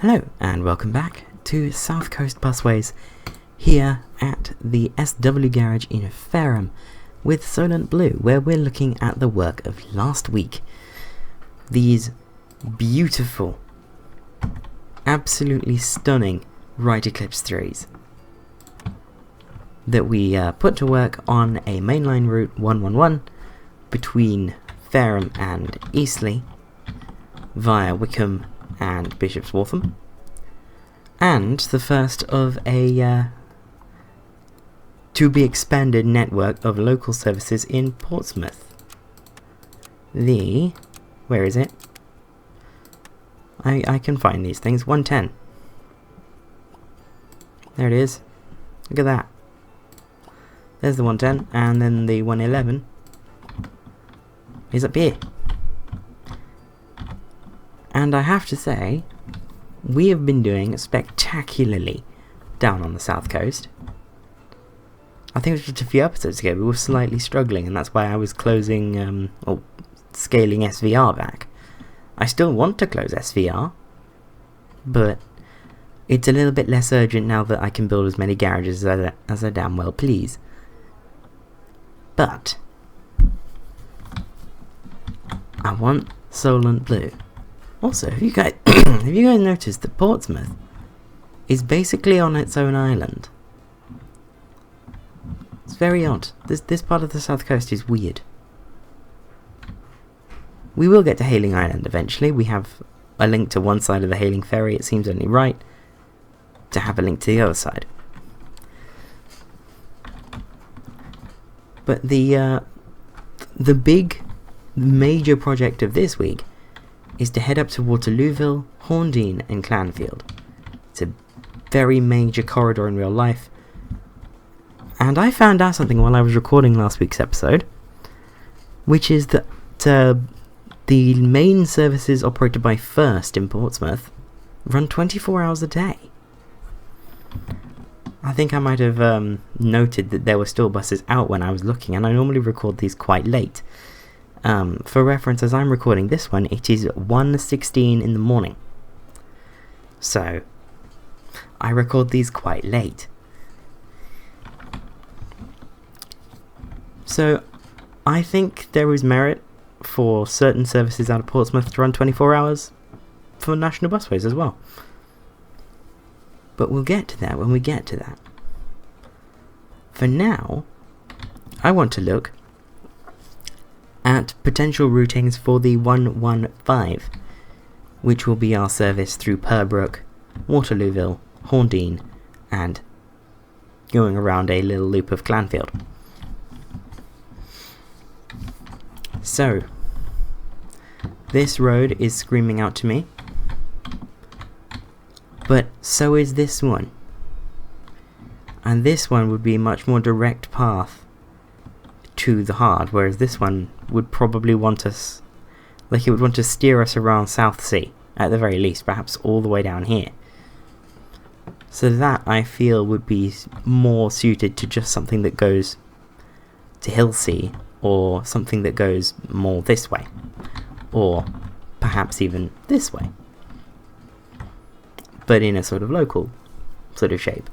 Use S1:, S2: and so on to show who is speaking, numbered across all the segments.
S1: Hello and welcome back to South Coast Busways here at the SW Garage in Fareham with Solent Blue, where we're looking at the work of last week. These beautiful, absolutely stunning Wright Eclipse 3s that we put to work on a mainline route 111 between Fareham and Eastleigh via Wickham and Bishop's Waltham, and the first of a to be expanded network of local services in Portsmouth. Where is it? I can find these things. 110. There it is. Look at that. There's the 110, and then the 111 is up here. And I have to say, we have been doing spectacularly down on the south coast. I think it was just a few episodes ago we were slightly struggling, and that's why I was closing, or scaling SVR back. I still want to close SVR, but it's a little bit less urgent now that I can build as many garages as I damn well please. But I want Solent Blue. Also, have you guys noticed that Portsmouth is basically on its own island? It's very odd. This part of the south coast is weird. We will get to Hayling Island eventually. We have a link to one side of the Hayling ferry. It seems only right to have a link to the other side. But the big major project of this week is to head up to Waterlooville, Horndean and Clanfield. It's a very major corridor in real life. And I found out something while I was recording last week's episode, which is that the main services operated by First in Portsmouth run 24 hours a day. I think I might have noted that there were still buses out when I was looking, and I normally record these quite late. For reference, as I'm recording this one, it is 1:16 in the morning. So, I record these quite late. So, I think there is merit for certain services out of Portsmouth to run 24 hours for national busways as well. But we'll get to that when we get to that. For now, I want to look at potential routings for the 115, which will be our service through Purbrook, Waterlooville, Horndean, and going around a little loop of Clanfield. So, this road is screaming out to me, but so is this one. And this one would be a much more direct path to the hard, whereas this one would probably want us, like it would want to steer us around Southsea, at the very least, perhaps all the way down here. So that, I feel, would be more suited to just something that goes to Hilsea, or something that goes more this way, or perhaps even this way, but in a sort of local sort of shape,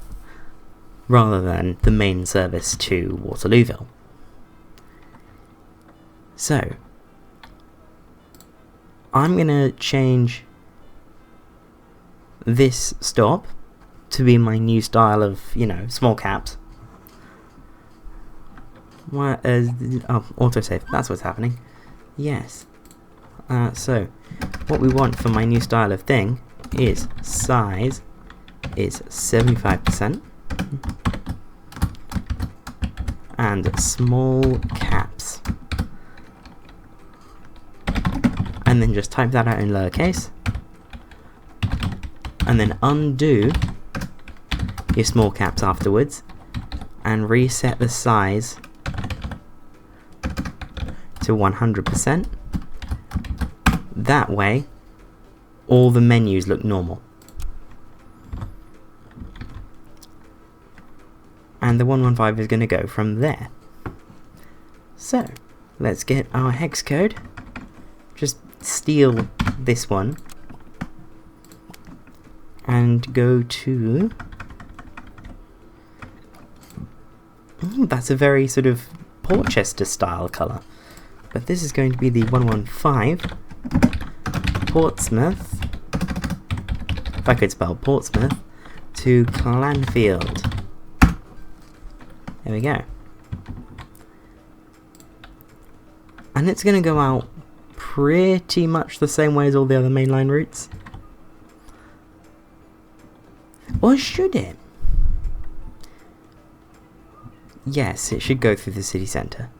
S1: rather than the main service to Waterlooville. So, I'm going to change this stop to be my new style of, small caps. Autosave, that's what's happening. Yes. So, what we want for my new style of thing is size is 75% and small caps. And then just type that out in lowercase, and then undo your small caps afterwards, and reset the size to 100%. That way, all the menus look normal. And the 115 is going to go from there. So, let's get our hex code. Just steal this one and go to... that's a very sort of Portchester style colour. But this is going to be the 115 Portsmouth, if I could spell Portsmouth, to Clanfield. There we go. And it's going to go out pretty much the same way as all the other mainline routes. Or should it? Yes, it should go through the city centre.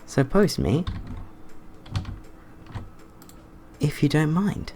S1: So post me, if you don't mind.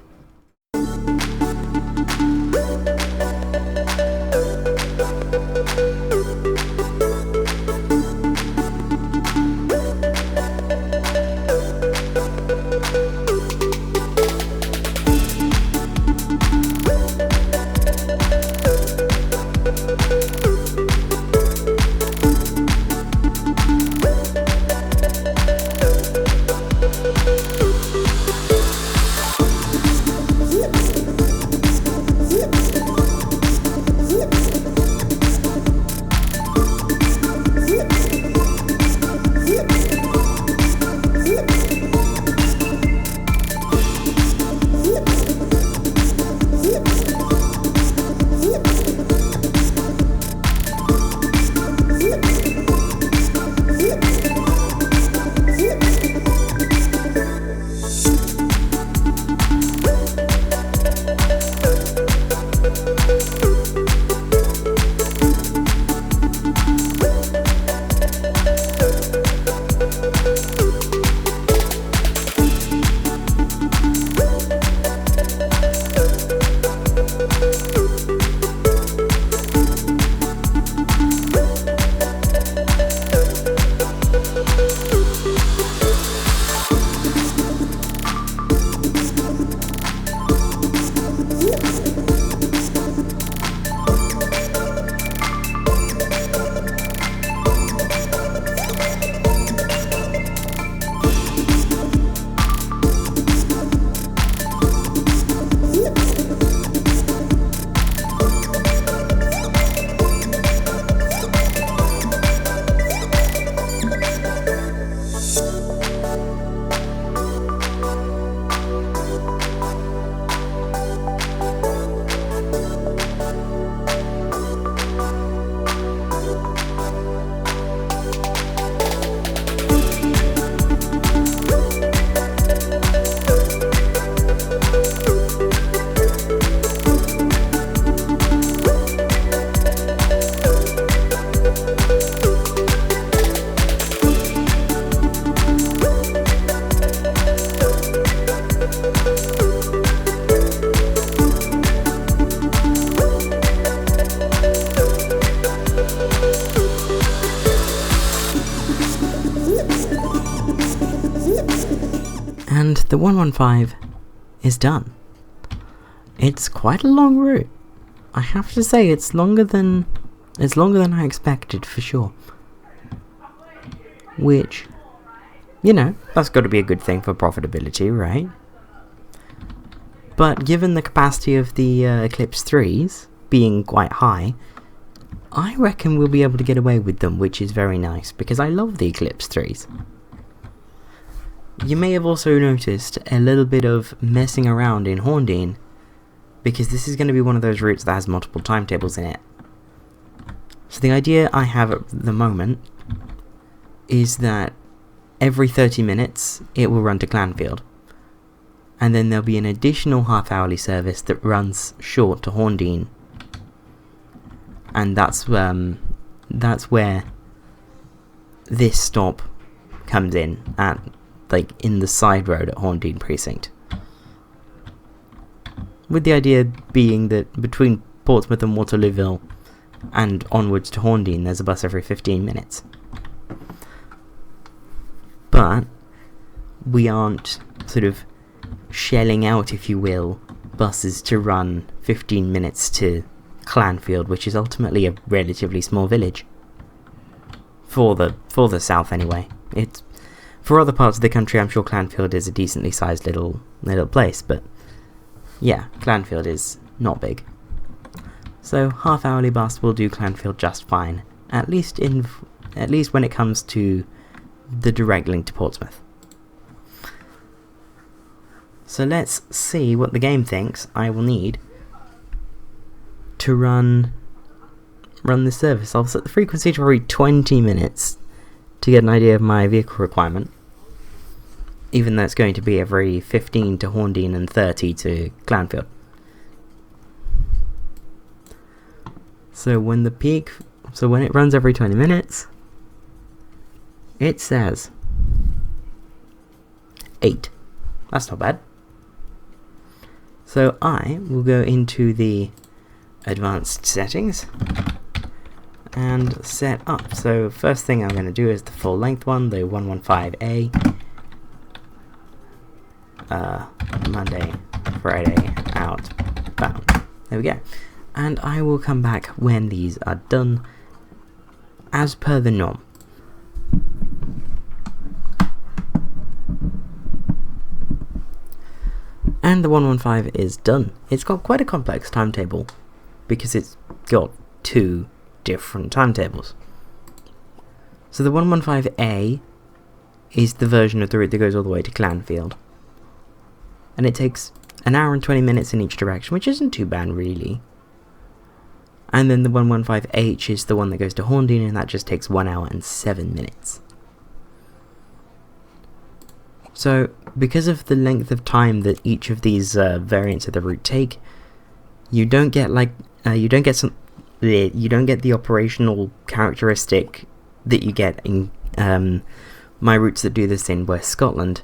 S1: And the 115 is done. It's quite a long route. I have to say it's longer than I expected for sure. Which, you know, that's got to be a good thing for profitability, right? But given the capacity of the Eclipse 3s being quite high, I reckon we'll be able to get away with them, which is very nice, because I love the Eclipse 3s. You may have also noticed a little bit of messing around in Horndean, because this is going to be one of those routes that has multiple timetables in it. So the idea I have at the moment is that every 30 minutes it will run to Clanfield, and then there'll be an additional half-hourly service that runs short to Horndean, and that's where this stop comes in, at in the side road at Horndean Precinct. With the idea being that between Portsmouth and Waterlooville and onwards to Horndean there's a bus every 15 minutes. But we aren't sort of shelling out, if you will, buses to run 15 minutes to Clanfield, which is ultimately a relatively small village. For the south anyway. For other parts of the country, I'm sure Clanfield is a decently sized little place, but yeah, Clanfield is not big. So half-hourly bus will do Clanfield just fine, at least when it comes to the direct link to Portsmouth. So let's see what the game thinks I will need to run this service. I'll set the frequency to probably 20 minutes to get an idea of my vehicle requirement, even though it's going to be every 15 to Horndean and 30 to Clanfield. So when it runs every 20 minutes, it says 8. That's not bad. So I will go into the advanced settings and set up. So first thing I'm going to do is the full length one, the 115A. Monday, Friday, outbound. There we go. And I will come back when these are done, as per the norm. And the 115 is done. It's got quite a complex timetable, because it's got 2 different timetables. So the 115A is the version of the route that goes all the way to Clanfield. And it takes an hour and 20 minutes in each direction, which isn't too bad really. And then the 115H is the one that goes to Horndean, and that just takes 1 hour and 7 minutes. So, because of the length of time that each of these variants of the route take, you don't get you don't get the operational characteristic that you get in my routes that do this in West Scotland,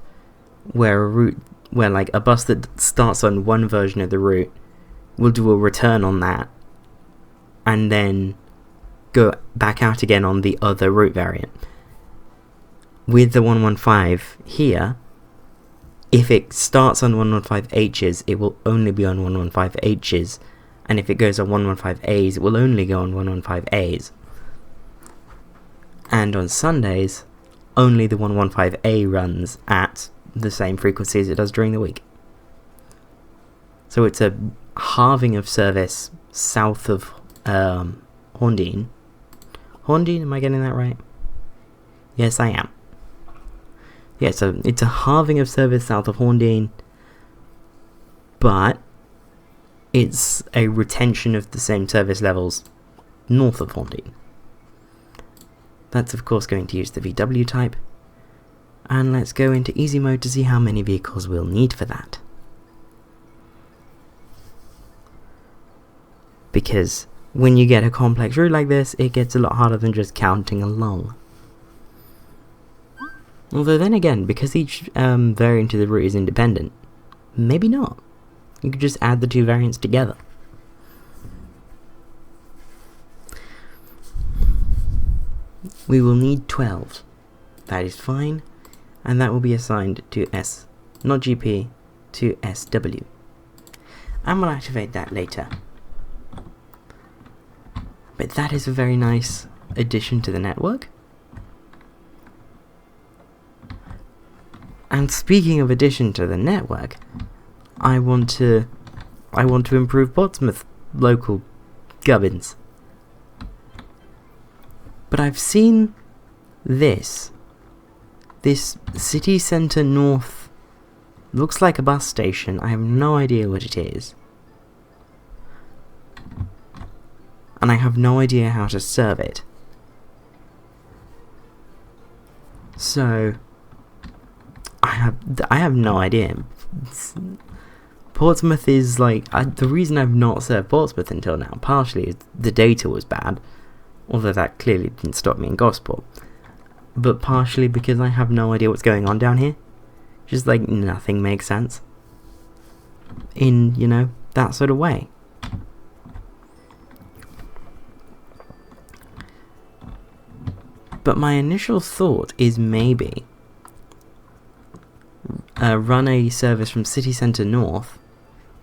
S1: where a bus that starts on one version of the route will do a return on that, and then go back out again on the other route variant. With the 115 here, if it starts on 115Hs, it will only be on 115Hs, and if it goes on 115As, it will only go on 115As. And on Sundays, only the 115A runs at the same frequency as it does during the week. So it's a halving of service south of Horndean. Horndean, am I getting that right? Yes, I am. Yeah, so it's a halving of service south of Horndean, but it's a retention of the same service levels north of Horndean. That's of course going to use the VW type, and let's go into easy mode to see how many vehicles we'll need for that. Because when you get a complex route like this, it gets a lot harder than just counting along. Although then again, because each variant of the route is independent, maybe not. You could just add the 2 variants together. We will need 12. That is fine, and that will be assigned to S, not GP, to SW. And we'll activate that later. But that is a very nice addition to the network. And speaking of addition to the network, I want to improve Portsmouth local gubbins. But I've seen this city centre north, looks like a bus station. I have no idea what it is, and I have no idea how to serve it. So I have no idea. Portsmouth is the reason I've not served Portsmouth until now, partially is the data was bad, although that clearly didn't stop me in Gosport, but partially because I have no idea what's going on down here. Just nothing makes sense in, that sort of way. But my initial thought is maybe run a service from city centre north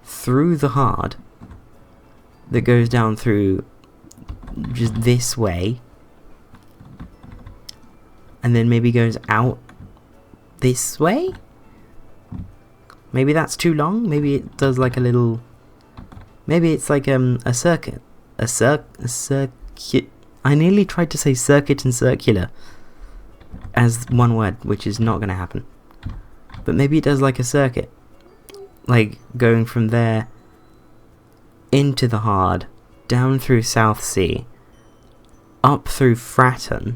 S1: through the Hard that goes down through just this way, and then maybe goes out this way. Maybe that's too long. Maybe it does a little Maybe it's like a circuit. A circuit. I nearly tried to say circuit and circular as one word, which is not going to happen. But maybe it does like a circuit. Like going from there into the Hard, down through Southsea, up through Fratton,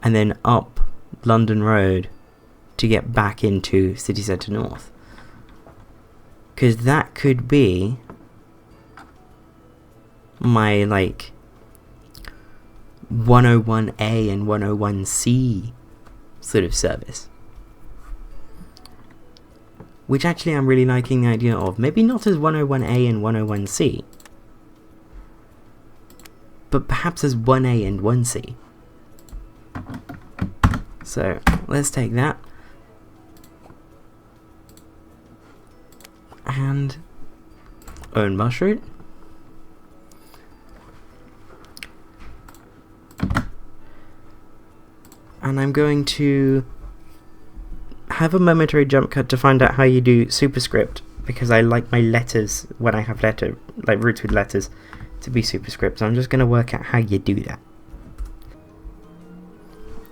S1: and then up London Road to get back into City Centre North. Because that could be my, like, 101A and 101C sort of service. Which actually I'm really liking the idea of. Maybe not as 101A and 101C, but perhaps as 1A and 1C. So, let's take that. And own bus route. And I'm going to have a momentary jump cut to find out how you do superscript, because I like my letters when I have routes with letters to be superscript. So I'm just going to work out how you do that.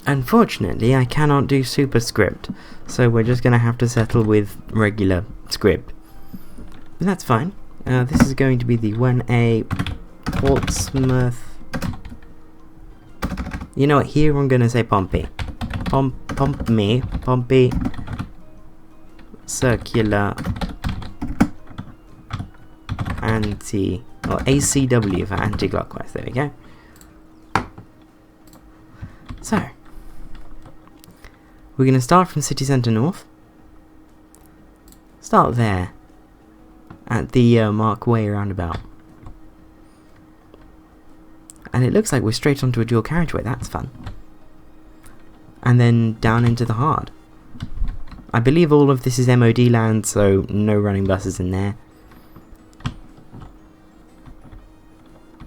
S1: Unfortunately, I cannot do superscript, so we're just going to have to settle with regular script. But that's fine. This is going to be the 1A Portsmouth. You know what? Here I'm going to say Pompey. Pompey Circular ACW for anti-clockwise. There we go. So we're going to start from City Centre North. Start there at the Mark Way roundabout. And it looks like we're straight onto a dual carriageway. That's fun. And then down into the Hard. I believe all of this is MOD land, so no running buses in there.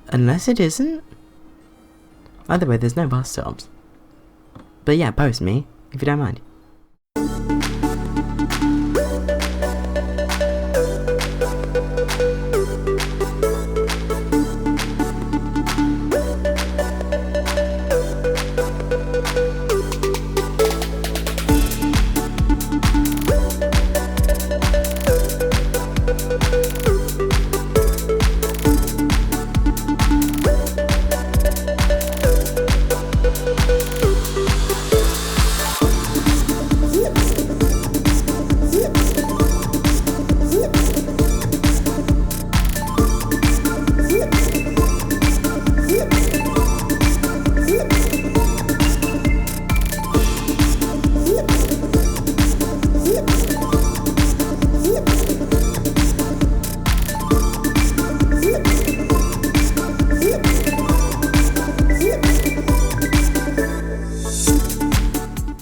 S1: Unless it isn't. Either way, there's no bus stops. But yeah, post me, if you don't mind.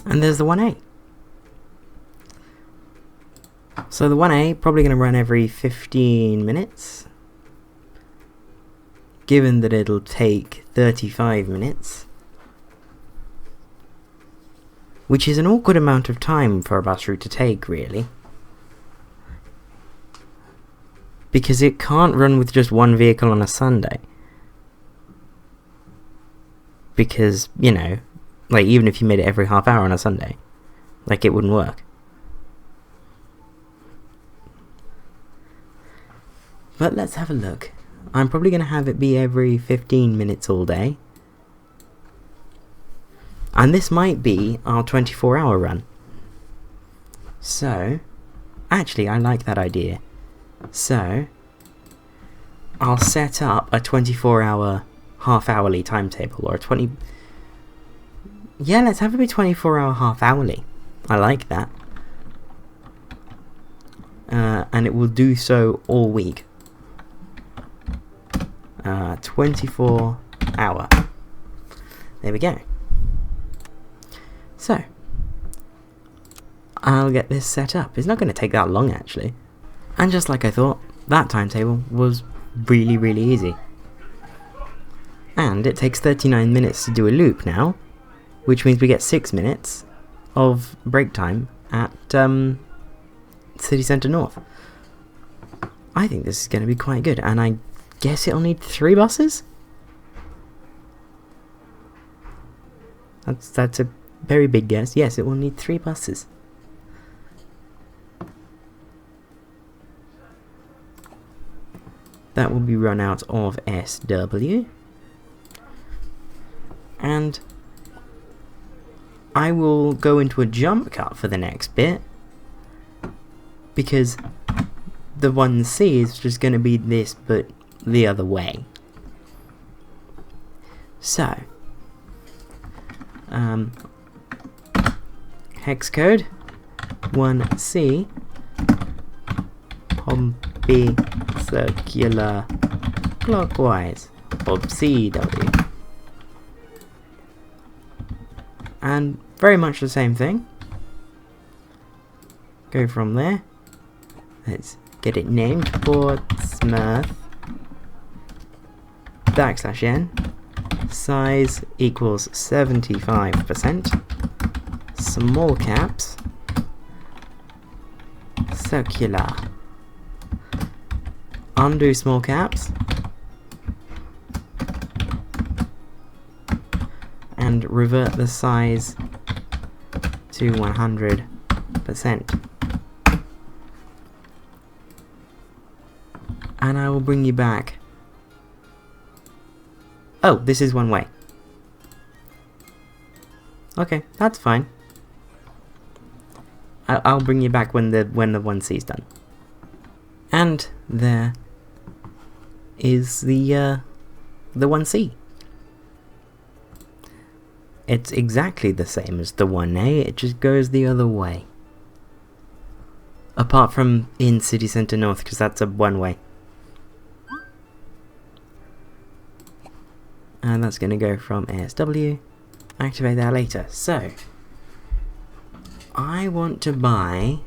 S1: And there's the 1A. So the 1A probably going to run every 15 minutes. Given that it'll take 35 minutes. Which is an awkward amount of time for a bus route to take, really. Because it can't run with just one vehicle on a Sunday. Because, you know, like, even if you made it every half hour on a Sunday, like, it wouldn't work. But let's have a look. I'm probably going to have it be every 15 minutes all day. And this might be our 24-hour run. So, actually, I like that idea. So, I'll set up a 24-hour half-hourly timetable, or a 20... Yeah, let's have it be 24-hour half-hourly. I like that. And it will do so all week. 24-hour. There we go. So, I'll get this set up. It's not going to take that long, actually. And just like I thought, that timetable was really, really easy. And it takes 39 minutes to do a loop now, which means we get 6 minutes of break time at City Centre North. I think this is going to be quite good, and I guess it'll need 3 buses? That's a very big guess. Yes, it will need 3 buses. That will be run out of SW. And I will go into a jump cut for the next bit, because the 1C is just going to be this, but the other way. So, hex code 1C B circular clockwise CW, and very much the same thing. Go from there. Let's get it named Portsmouth \n, size equals 75%, small caps, circular, undo small caps, and revert the size to 100%. And I will bring you back. Oh, this is one way. Okay, that's fine. I'll bring you back when the 1C is done. And there is the 1C. It's exactly the same as the 1A, it just goes the other way. Apart from in City Centre North, because that's a one-way. And that's going to go from ASW. Activate that later. So, I want to buy...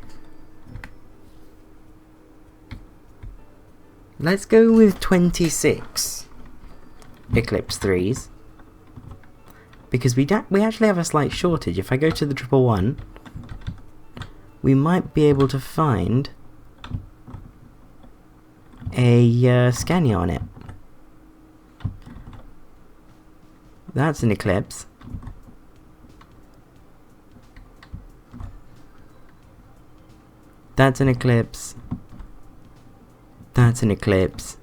S1: Let's go with 26 Eclipse 3s. Because we actually have a slight shortage. If I go to the 111, we might be able to find a Scania on it. That's an Eclipse. That's an Eclipse. That's an Eclipse.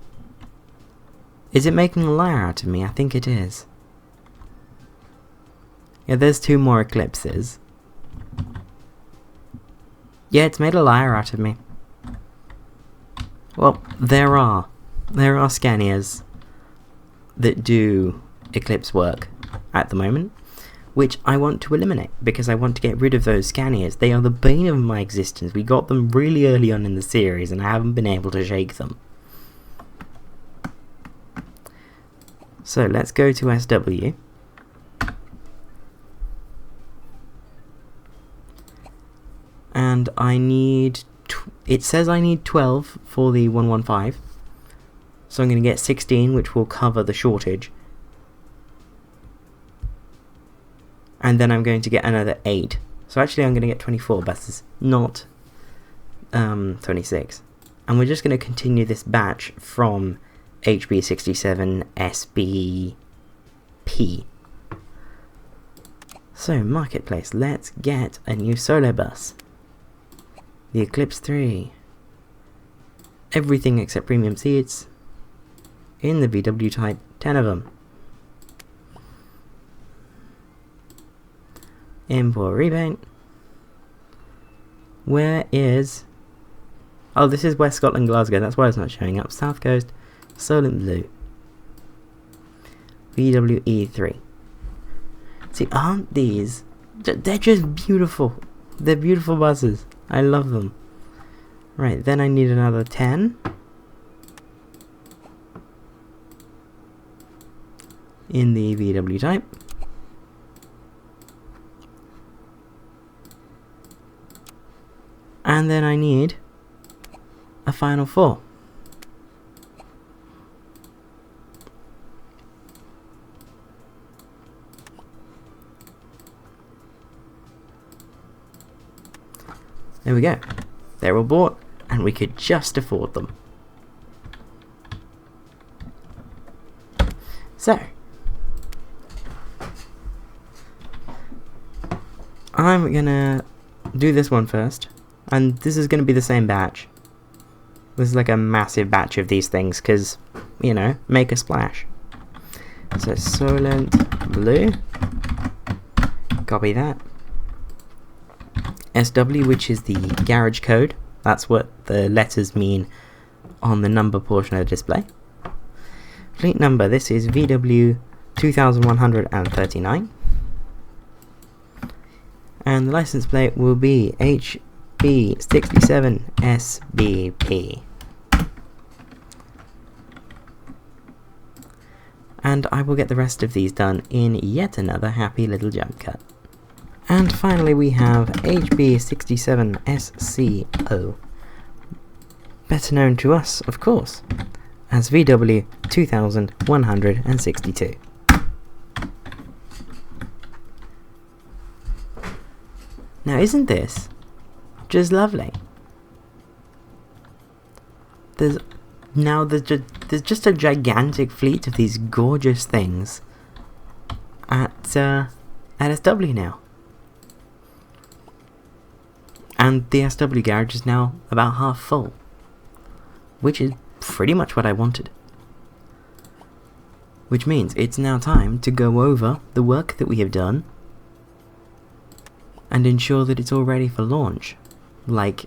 S1: Is it making a liar out of me? I think it is. Yeah, there's 2 more Eclipses. Yeah, it's made a liar out of me. Well, there are Scanias that do Eclipse work at the moment, which I want to eliminate, because I want to get rid of those Scanias. They are the bane of my existence. We got them really early on in the series, and I haven't been able to shake them. So, let's go to SW. And I need... it says I need 12 for the 115. So I'm going to get 16, which will cover the shortage. And then I'm going to get another 8. So actually I'm going to get 24 buses, not 26. And we're just going to continue this batch from HB67 SBP. So, Marketplace, let's get a new solo bus. The Eclipse 3. Everything except premium seats. In the VW type, 10 of them. Import repaint. Where is... oh, this is West Scotland, Glasgow, that's why it's not showing up. South Coast, Solent Blue. VW E3. See, aren't these... they're just beautiful. They're beautiful buses. I love them. Right, then I need another 10. In the VW type. And then I need a final 4. There we go. They're all bought, and we could just afford them. So, I'm gonna do this one first, and this is gonna be the same batch. This is like a massive batch of these things, because, you know, make a splash. So, Solent Blue, copy that. SW, which is the garage code, that's what the letters mean on the number portion of the display. Fleet number, this is VW 2139. And the license plate will be HB67SBP. And I will get the rest of these done in yet another happy little jump cut. And finally we have HB67SCO, better known to us, of course, as VW 2162. Now isn't this just lovely? There's just a gigantic fleet of these gorgeous things at SW now. And the SW garage is now about half full, which is pretty much what I wanted. Which means it's now time to go over the work that we have done and ensure that it's all ready for launch. Like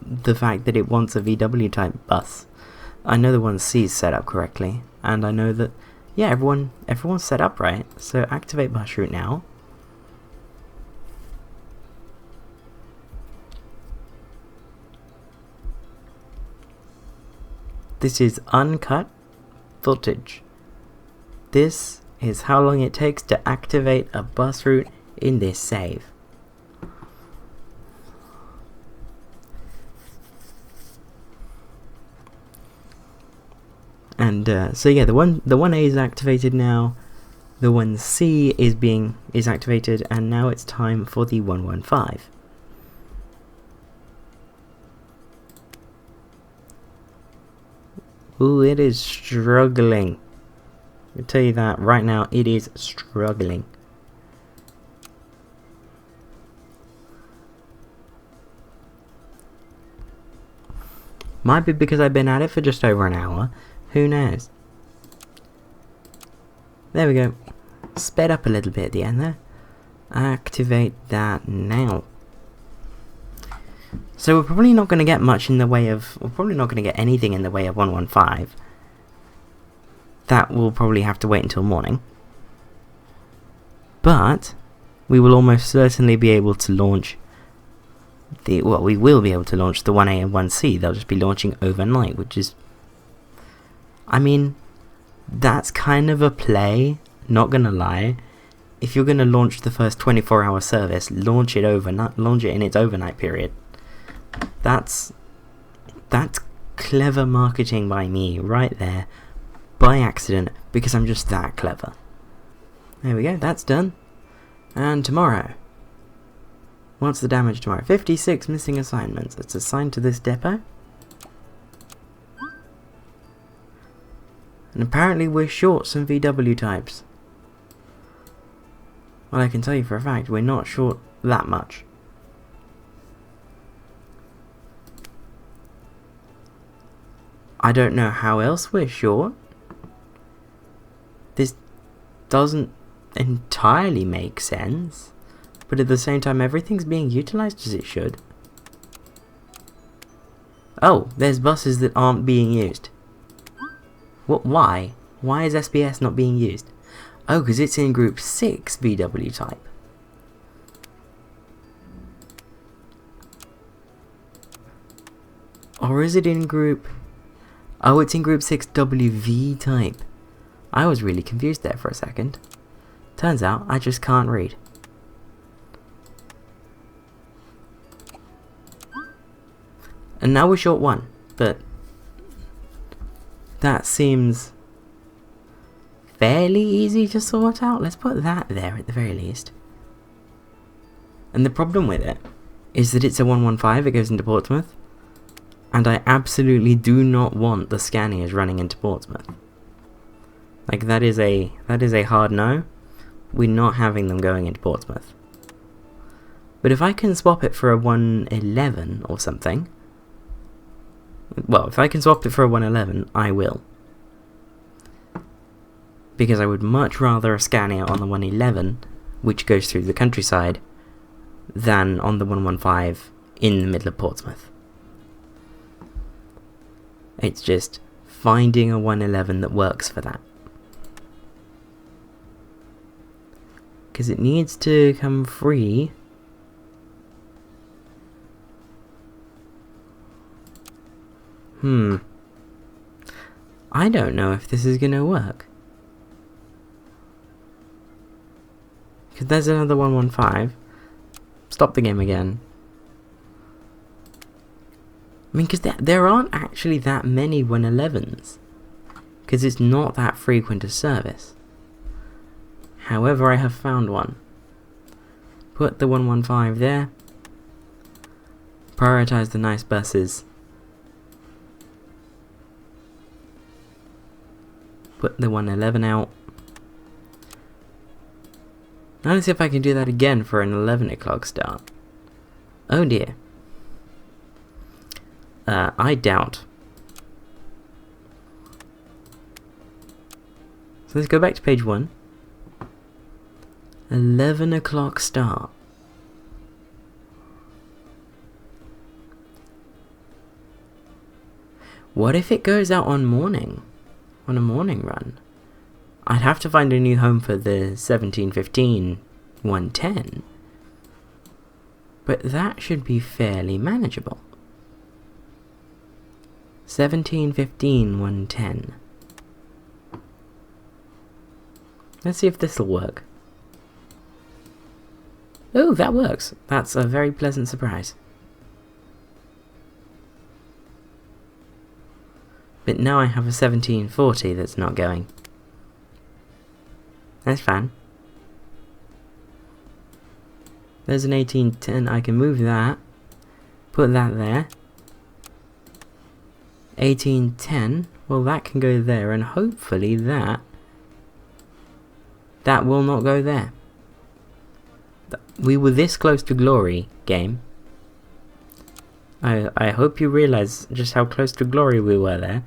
S1: the fact that it wants a VW type bus. I know the 1C is set up correctly, and I know that, yeah, everyone's set up right. So activate bus route now. This is uncut footage. This is how long it takes to activate a bus route in this save. And so yeah, the 1A is activated now, the 1C is activated, and now it's time for the 115. Ooh, it is struggling. I'll tell you that right now, it is struggling. Might be because I've been at it for just over an hour. Who knows? There we go. Sped up a little bit at the end there. Activate that now. So we're probably not going to get much in the way of... We're probably not going to get anything in the way of 115. That will probably have to wait until morning. But we will almost certainly be able to launch we will be able to launch the 1A and 1C. They'll just be launching overnight, which is... I mean, that's kind of a play, not gonna lie. If you're gonna launch the first 24-hour service, launch it in its overnight period. That's clever marketing by me, right there, by accident, because I'm just that clever. There we go, that's done. And tomorrow, what's the damage tomorrow? 56 missing assignments. It's assigned to this depot. And apparently we're short some VW types. Well, I can tell you for a fact, we're not short that much. I don't know how else we're short. This doesn't entirely make sense. But at the same time, everything's being utilized as it should. Oh, there's buses that aren't being used. What? Why? Why is SBS not being used? Oh, because it's in Group 6 VW type. Or is it in Group... Oh, it's in Group 6 WV type. I was really confused there for a second. Turns out, I just can't read. And now we're short one, but... that seems fairly easy to sort out. Let's put that there at the very least. And the problem with it is that it's a 115, it goes into Portsmouth. And I absolutely do not want the Scanias running into Portsmouth. Like, that is a hard no. We're not having them going into Portsmouth. But if I can swap it for a 111 or something... Well, if I can swap it for a 111, I will. Because I would much rather a Scania on the 111, which goes through the countryside, than on the 115 in the middle of Portsmouth. It's just finding a 111 that works for that. Because it needs to come free. I don't know if this is gonna work. Because there's another 115. Stop the game again. I mean, because there aren't actually that many 111s. Because it's not that frequent a service. However, I have found one. Put the 115 there. Prioritise the nice buses. Put the 111 out. Now let's see if I can do that again for an 11 o'clock start. Oh dear. I doubt. So let's go back to page 1. 11 o'clock start. What if it goes out on morning? On a morning run? I'd have to find a new home for the 1715 110. But that should be fairly manageable. 1715 110. Let's see if this'll work. Oh, that works. That's a very pleasant surprise. But now I have a 1740 that's not going. That's fine. There's an 1810, I can move that. Put that there. 1810, well that can go there, and hopefully that will not go there. We were this close to glory, game. I hope you realise just how close to glory we were there.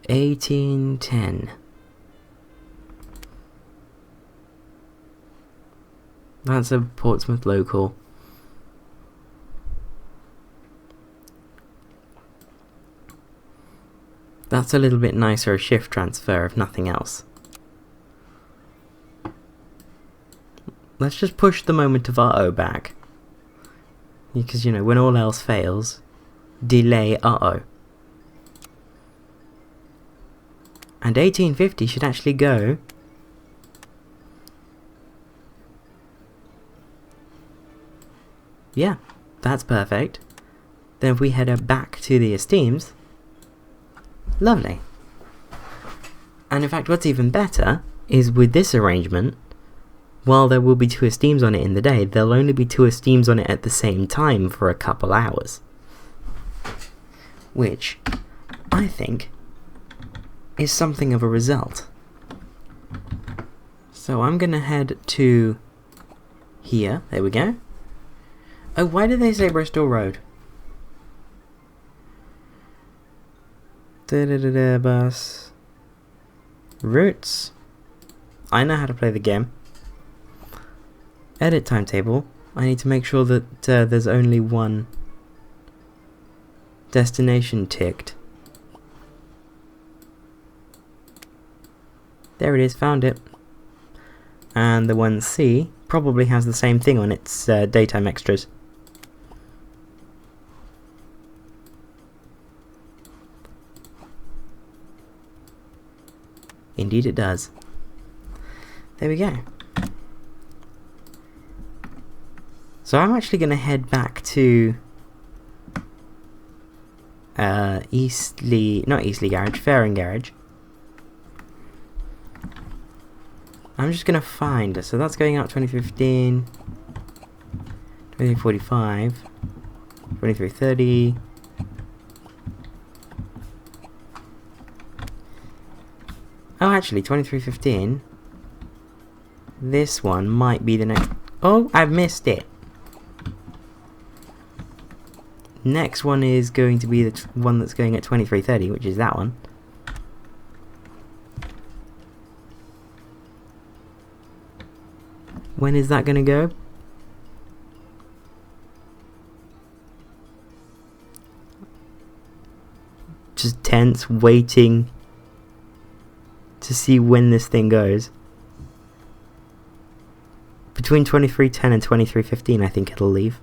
S1: $18.10. That's a Portsmouth local. That's a little bit nicer, a shift transfer if nothing else. Let's just push the moment of uh-oh back. Because, you know, when all else fails, delay uh-oh. And 1850 should actually go. Yeah, that's perfect. Then if we head back to the esteems, lovely. And in fact, what's even better is with this arrangement, while there will be 2 esteems on it in the day, there'll only be 2 esteems on it at the same time for a couple hours. Which, I think, is something of a result. So I'm gonna head to here. There we go. Oh, why did they say Bristol Road? Bus. Routes. I know how to play the game. Edit timetable. I need to make sure that there's only one destination ticked. There it is, found it. And the 1C probably has the same thing on its daytime extras. Indeed it does. There we go. So I'm actually going to head back to not Eastleigh Garage, Fareham Garage. I'm just going to find, so that's going out 2015, 2345, 2330, actually, 23:15. This one might be the next... Oh, I've missed it! Next one is going to be the one that's going at 23:30, which is that one. When is that going to go? Just tense, waiting to see when this thing goes. Between 23:10 and 23:15, I think it'll leave.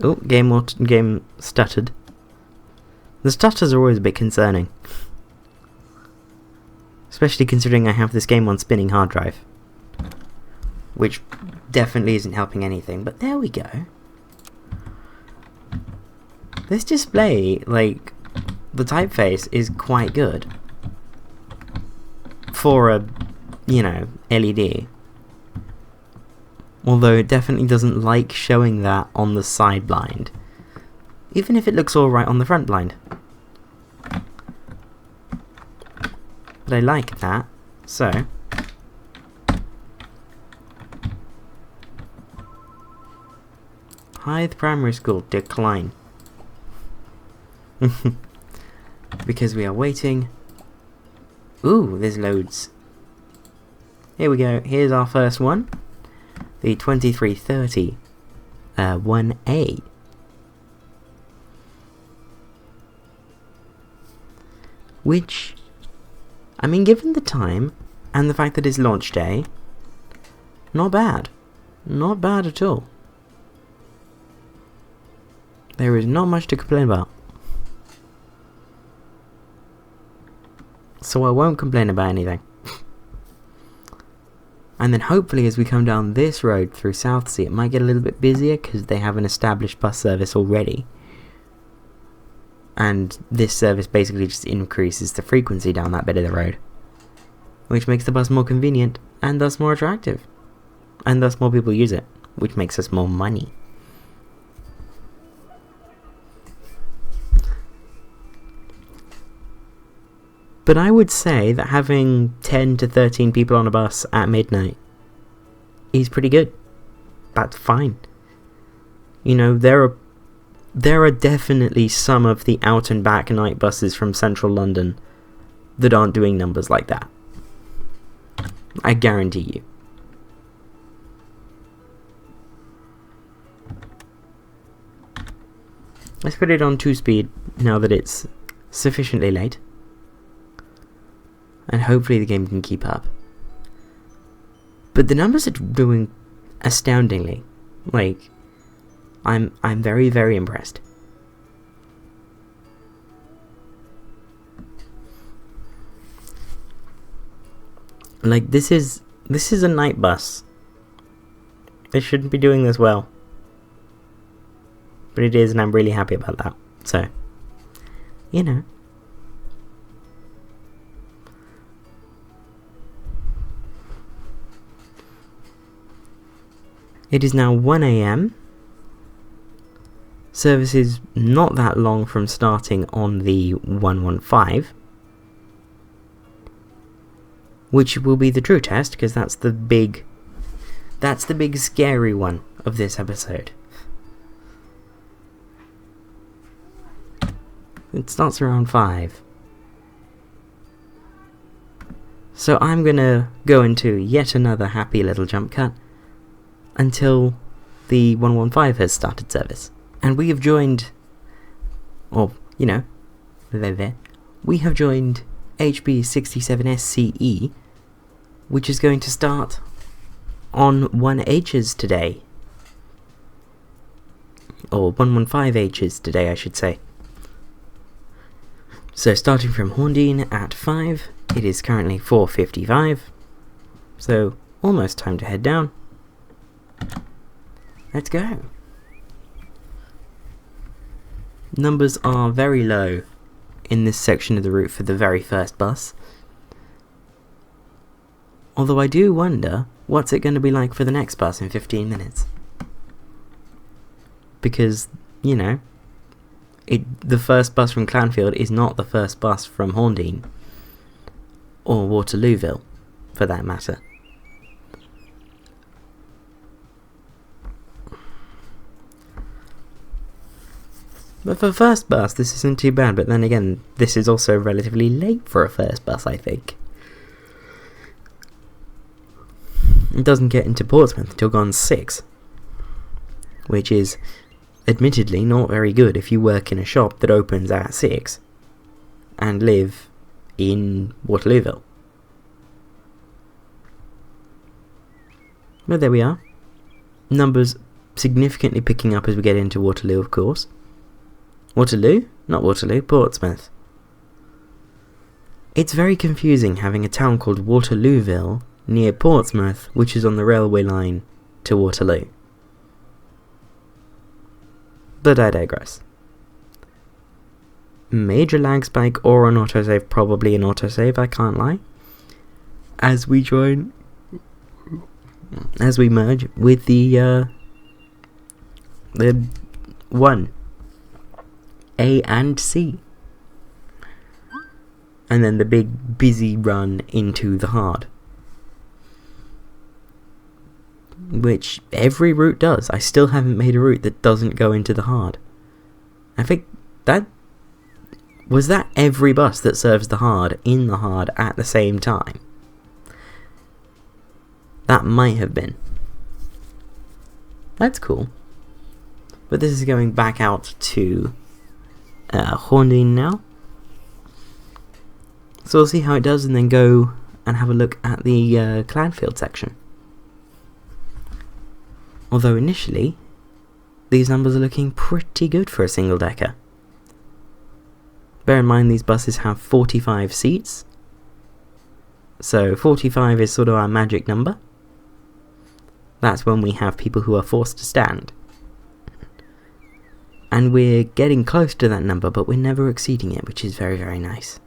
S1: Oh, game stuttered. The stutters are always a bit concerning. Especially considering I have this game on spinning hard drive. Which definitely isn't helping anything, but there we go. This display, like, the typeface is quite good. For a, you know, LED. Although it definitely doesn't like showing that on the side blind. Even if it looks alright on the front blind. But I like that, so... Hythe Primary School, decline. Because we are waiting. Ooh, there's loads. Here we go, here's our first one. The 23:30 1A. Which, I mean, given the time and the fact that it's launch day, not bad. Not bad at all. There is not much to complain about. So I won't complain about anything. And then hopefully as we come down this road through Southsea, it might get a little bit busier because they have an established bus service already. And this service basically just increases the frequency down that bit of the road. Which makes the bus more convenient and thus more attractive. And thus more people use it, which makes us more money. But I would say that having 10 to 13 people on a bus at midnight is pretty good. That's fine. You know, there are definitely some of the out and back night buses from central London that aren't doing numbers like that. I guarantee you. Let's put it on 2-speed now that it's sufficiently late. And hopefully the game can keep up. But the numbers are doing astoundingly. Like, I'm very, very impressed. Like, this is a night bus. They shouldn't be doing this well. But it is, and I'm really happy about that. So, you know. It is now 1 AM. Service is not that long from starting on the 115. Which will be the true test, because that's the big scary one of this episode. It starts around 5. So I'm gonna go into yet another happy little jump cut until the 115 has started service. And we have joined, or, you know, we have joined HB67SCE, which is going to start on 1H's today. Or 115H's today, I should say. So starting from Horndean at 5, it is currently 4:55, so almost time to head down. Let's go. Numbers are very low in this section of the route for the very first bus. Although I do wonder, what's it going to be like for the next bus in 15 minutes? Because, you know, the first bus from Clanfield is not the first bus from Horndean or Waterlooville, for that matter. But for first bus, this isn't too bad, but then again, this is also relatively late for a first bus, I think. It doesn't get into Portsmouth until gone 6, which is admittedly not very good if you work in a shop that opens at 6 and live in Waterlooville. But there we are. Numbers significantly picking up as we get into Waterloo, of course. Waterloo? Not Waterloo, Portsmouth. It's very confusing having a town called Waterlooville near Portsmouth, which is on the railway line to Waterloo. But I digress. Major lag spike or an autosave, probably an autosave, I can't lie. As we merge with the 1, A and C. And then the big busy run into the hard. Which every route does. I still haven't made a route that doesn't go into the hard. I think that every bus that serves the hard in the hard at the same time. That might have been. That's cool. But this is going back out to Horndean now. So we'll see how it does and then go and have a look at the Clanfield section. Although initially, these numbers are looking pretty good for a single decker. Bear in mind these buses have 45 seats. So 45 is sort of our magic number. That's when we have people who are forced to stand. And we're getting close to that number, but we're never exceeding it, which is very, very nice.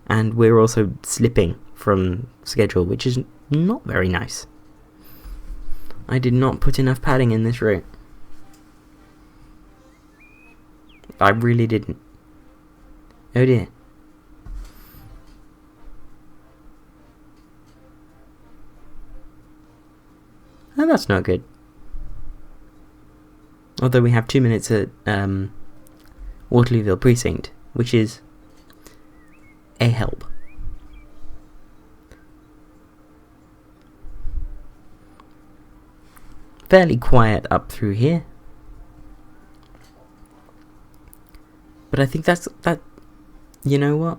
S1: And we're also slipping from schedule, which is not very nice. I did not put enough padding in this route. I really didn't. Oh dear. Oh, that's not good. Although we have 2 minutes at Waterlooville Precinct, which is a help. Fairly quiet up through here. But I think that. You know what?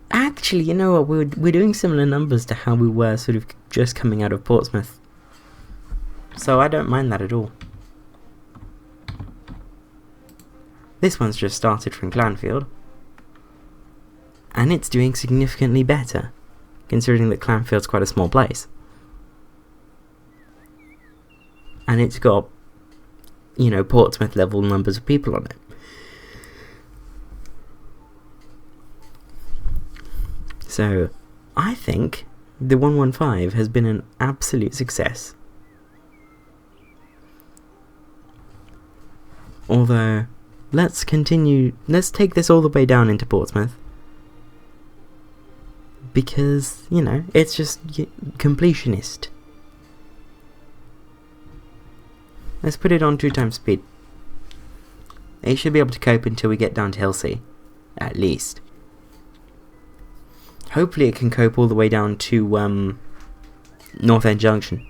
S1: Actually, you know what? We're doing similar numbers to how we were sort of just coming out of Portsmouth. So I don't mind that at all. This one's just started from Clanfield. And it's doing significantly better, considering that Clanfield's quite a small place. And it's got, you know, Portsmouth level numbers of people on it. So, I think the 115 has been an absolute success. Although, let's take this all the way down into Portsmouth. Because, you know, it's just completionist. Let's put it on 2 times speed. It should be able to cope until we get down to Hilsea, at least. Hopefully it can cope all the way down to North End Junction,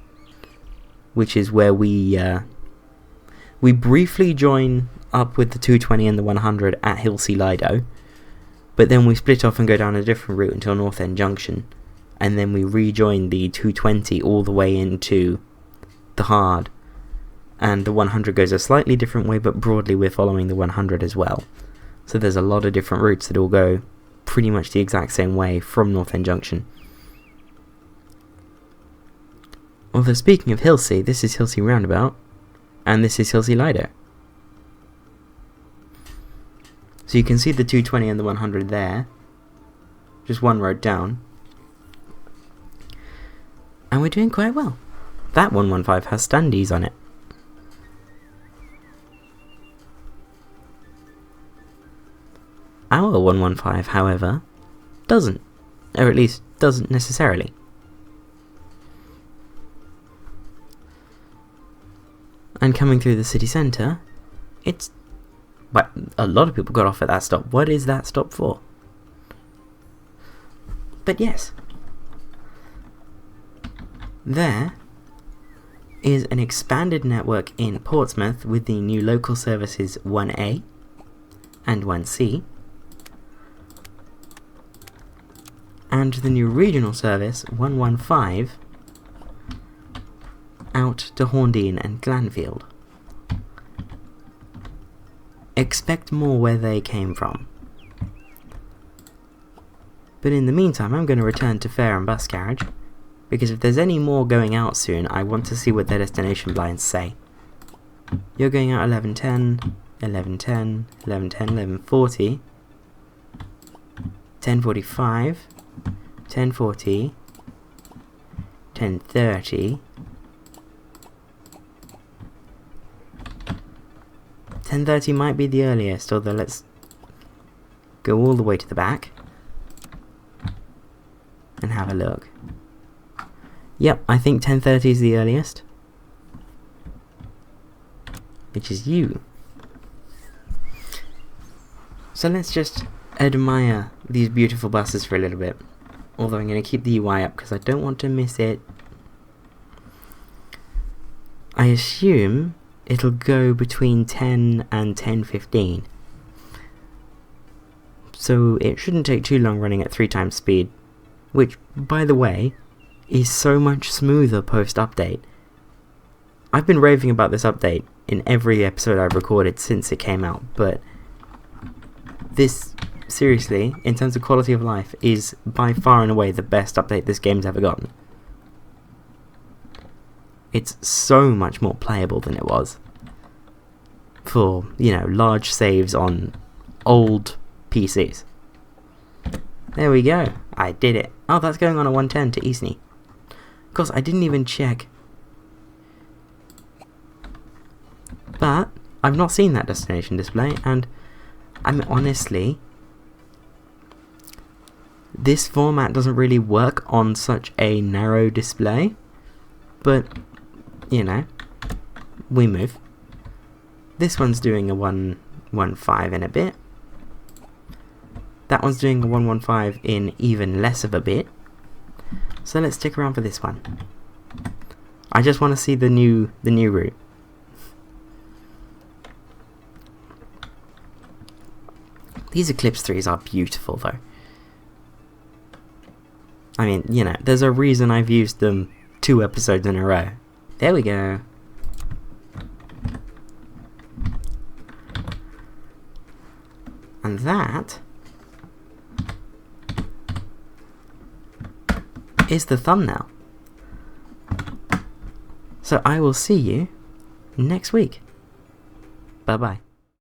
S1: which is where we briefly join up with the 220 and the 100 at Hilsea Lido, but then we split off and go down a different route until North End Junction, and then we rejoin the 220 all the way into the hard, and the 100 goes a slightly different way, but broadly we're following the 100 as well. So there's a lot of different routes that all go pretty much the exact same way from North End Junction. Although speaking of Hilsea, this is Hilsea Roundabout, and this is Hilsea Lido. So you can see the 220 and the 100 there, just one road down. And we're doing quite well. That 115 has standees on it. 115, however, doesn't. Or at least doesn't necessarily. And coming through the city centre, it's... Well, a lot of people got off at that stop. What is that stop for? But yes. There is an expanded network in Portsmouth with the new local services 1A and 1C, and the new regional service 115 out to Horndean and Clanfield. Expect more where they came from. But in the meantime, I'm going to return to Fareham bus garage, because if there's any more going out soon, I want to see what their destination blinds say. You're going out 11:10, 11:10, 11:10, 11:40, 10:45, 10:40, 10:30, 10:30 might be the earliest, although let's go all the way to the back and have a look. Yep, I think 10:30 is the earliest, which is you. So let's just admire these beautiful buses for a little bit, although I'm going to keep the UI up because I don't want to miss it. I assume it'll go between 10 and 10:15, so it shouldn't take too long running at 3 times speed, which, by the way, is so much smoother post-update. I've been raving about this update in every episode I've recorded since it came out, but this, seriously, in terms of quality of life, is by far and away the best update this game's ever gotten. It's so much more playable than it was for, you know, large saves on old PCs. There we go, I did it. Oh, that's going on at 110 to Eastney. Of course, I didn't even check. But I've not seen that destination display, and I'm honestly, this format doesn't really work on such a narrow display, but, you know, we move. This one's doing a 115 in a bit. That one's doing a 115 in even less of a bit. So let's stick around for this one. I just want to see the new route. These Eclipse 3s are beautiful though. I mean, you know, there's a reason I've used them 2 episodes in a row. There we go. And that is the thumbnail. So I will see you next week. Bye bye.